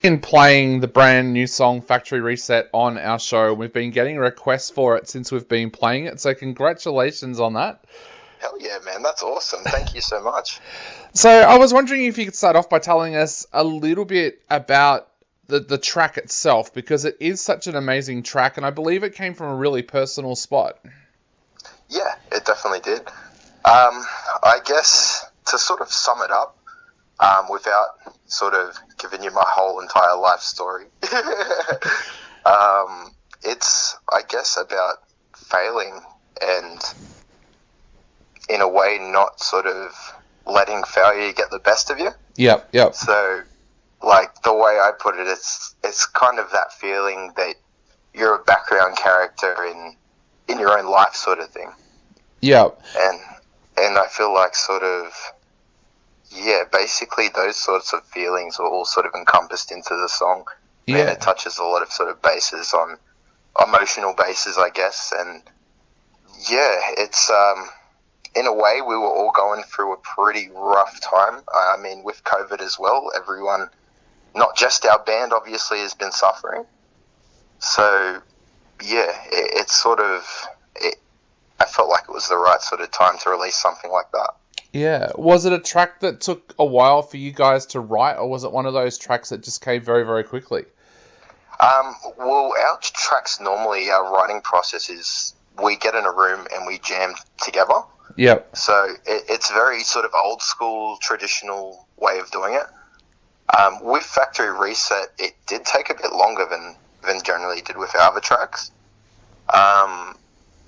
been playing the brand new song Factory Reset on our show. We've been getting requests for it since we've been playing it, so congratulations on that. Hell yeah, man. That's awesome. Thank you so much. So I was wondering if you could start off by telling us a little bit about the track itself, because it is such an amazing track, and I believe it came from a really personal spot. Yeah, it definitely did. I guess to sort of sum it up, without sort of giving you my whole entire life story, it's, I guess, about failing and, in a way, not sort of letting failure get the best of you. Yep, yep. So, like, the way I put it, it's kind of that feeling that you're a background character in your own life, sort of thing. Yep. And I feel like sort of, yeah, basically those sorts of feelings are all sort of encompassed into the song. Yeah. And it touches a lot of sort of bases on emotional bases, I guess. And yeah, it's, in a way, we were all going through a pretty rough time. I mean, with COVID as well, everyone, not just our band, obviously, has been suffering. So, yeah, it's sort of, I felt like it was the right sort of time to release something like that. Yeah. Was it a track that took a while for you guys to write, or was it one of those tracks that just came very, very quickly? Well, our tracks normally, our writing process is we get in a room and we jam together. Yep. So it's very sort of old school, traditional way of doing it. With Factory Reset, it did take a bit longer than generally did with our other tracks.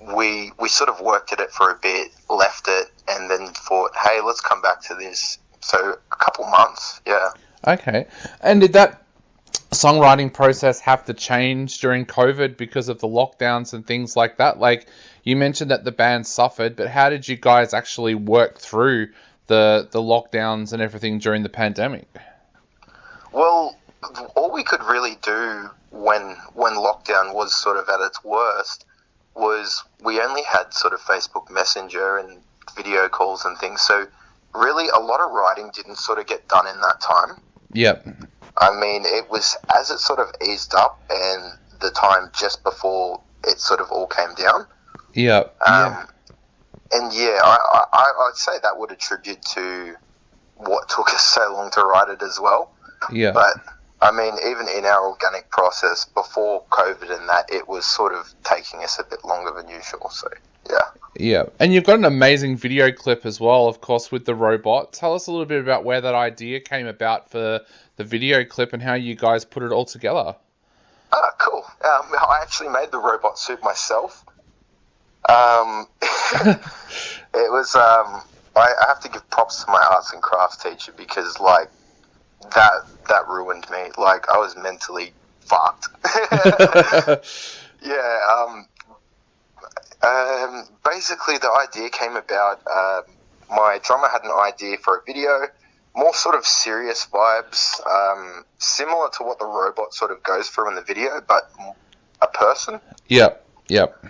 We sort of worked at it for a bit, left it, and then thought, hey, let's come back to this. So a couple months, yeah. Okay. And did that songwriting process have to change during COVID because of the lockdowns and things like that? Like, you mentioned that the band suffered, but how did you guys actually work through the lockdowns and everything during the pandemic? Well, all we could really do when lockdown was sort of at its worst was we only had sort of Facebook Messenger and video calls and things. So really a lot of writing didn't sort of get done in that time. Yep. I mean, it was as it sort of eased up and the time just before it sort of all came down. Yep. Yeah. And yeah, I'd say that would attribute to what took us so long to write it as well. Yeah. But I mean, even in our organic process before COVID and that, it was sort of taking us a bit longer than usual. So yeah. Yeah. And you've got an amazing video clip as well, of course, with the robot. Tell us a little bit about where that idea came about for the video clip and how you guys put it all together. Ah, cool. I actually made the robot suit myself. It was, I have to give props to my arts and crafts teacher because, like, that ruined me. Like, I was mentally fucked. Yeah, basically the idea came about, my drummer had an idea for a video, more sort of serious vibes, similar to what the robot sort of goes through in the video, but a person. Yep. Yep.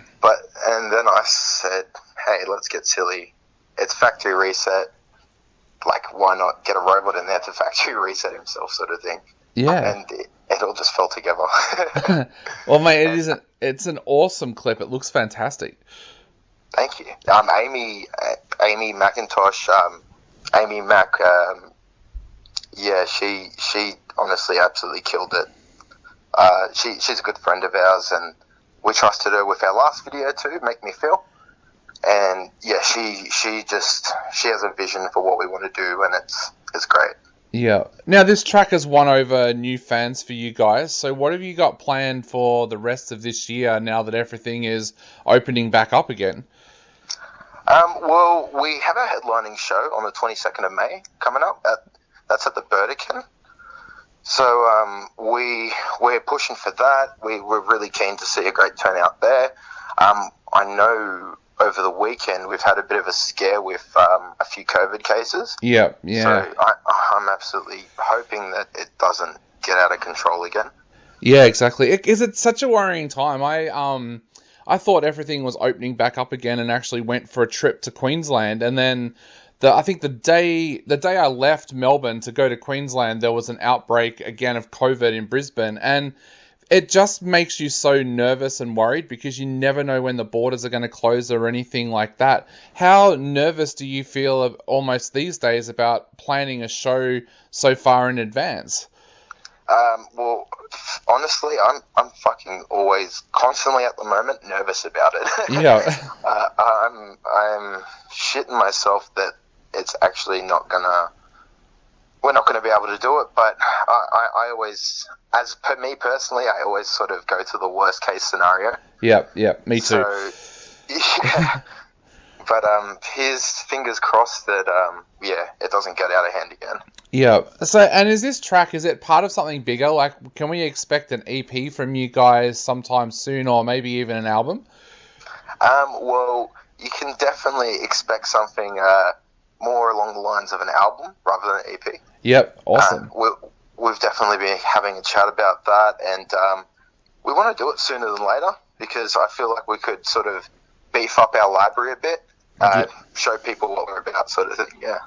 And then I said, hey, let's get silly. It's Factory Reset. Like, why not get a robot in there to factory reset himself, sort of thing. Yeah. And it all just fell together. Well, mate, it's an awesome clip. It looks fantastic. Thank you. Amy McIntosh, Amy Mac, yeah, she honestly absolutely killed it. She's a good friend of ours, and we trusted her with our last video too, Make Me Feel. And yeah, she has a vision for what we want to do, and it's great. Yeah. Now, this track has won over new fans for you guys. So what have you got planned for the rest of this year now that everything is opening back up again? Well, we have our headlining show on the 22nd of May coming up. That's at the Burdekin. So we're pushing for that. We're really keen to see a great turnout there. I know over the weekend we've had a bit of a scare with a few COVID cases. Yeah, yeah. So I'm absolutely hoping that it doesn't get out of control again. Yeah, exactly. Is it such a worrying time? I thought everything was opening back up again and actually went for a trip to Queensland, and then I think the day I left Melbourne to go to Queensland, there was an outbreak again of COVID in Brisbane, and it just makes you so nervous and worried because you never know when the borders are going to close or anything like that. How nervous do you feel almost these days about planning a show so far in advance? Well, honestly, I'm fucking always, constantly at the moment, nervous about it. Yeah. I'm shitting myself that it's actually we're not gonna be able to do it. But I always, as per me personally, I always sort of go to the worst case scenario. Yeah, me too. So, yeah. But here's fingers crossed that it doesn't get out of hand again. Yeah. So, and is it part of something bigger? Like, can we expect an EP from you guys sometime soon, or maybe even an album? Well, you can definitely expect something more along the lines of an album rather than an EP. Yep. Awesome. We've definitely been having a chat about that, and we want to do it sooner than later because I feel like we could sort of beef up our library a bit. Show people what we're about, sort of thing, yeah.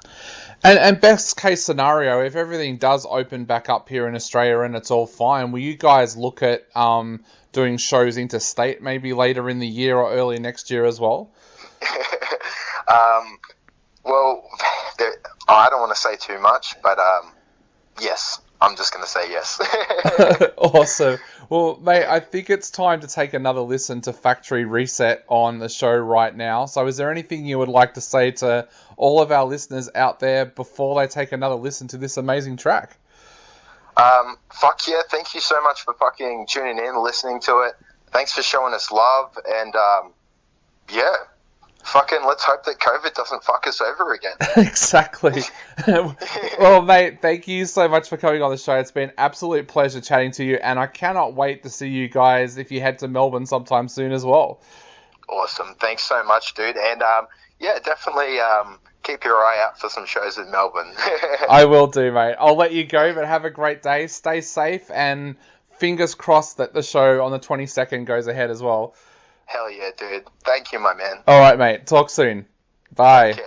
And best case scenario, if everything does open back up here in Australia and it's all fine, will you guys look at doing shows interstate maybe later in the year or early next year as well? Well, I don't want to say too much, but yes. I'm just going to say yes. Awesome. Well, mate, I think it's time to take another listen to Factory Reset on the show right now. So is there anything you would like to say to all of our listeners out there before they take another listen to this amazing track? Fuck yeah. Thank you so much for fucking tuning in, listening to it. Thanks for showing us love. And, yeah. Fucking let's hope that COVID doesn't fuck us over again. Exactly. Well, mate, thank you so much for coming on the show. It's been an absolute pleasure chatting to you, and I cannot wait to see you guys if you head to Melbourne sometime soon as well. Awesome. Thanks so much, dude. And yeah, definitely keep your eye out for some shows in Melbourne. I will do, mate. I'll let you go, but have a great day. Stay safe, and fingers crossed that the show on the 22nd goes ahead as well. Hell yeah, dude. Thank you, my man. All right, mate. Talk soon. Bye. Okay.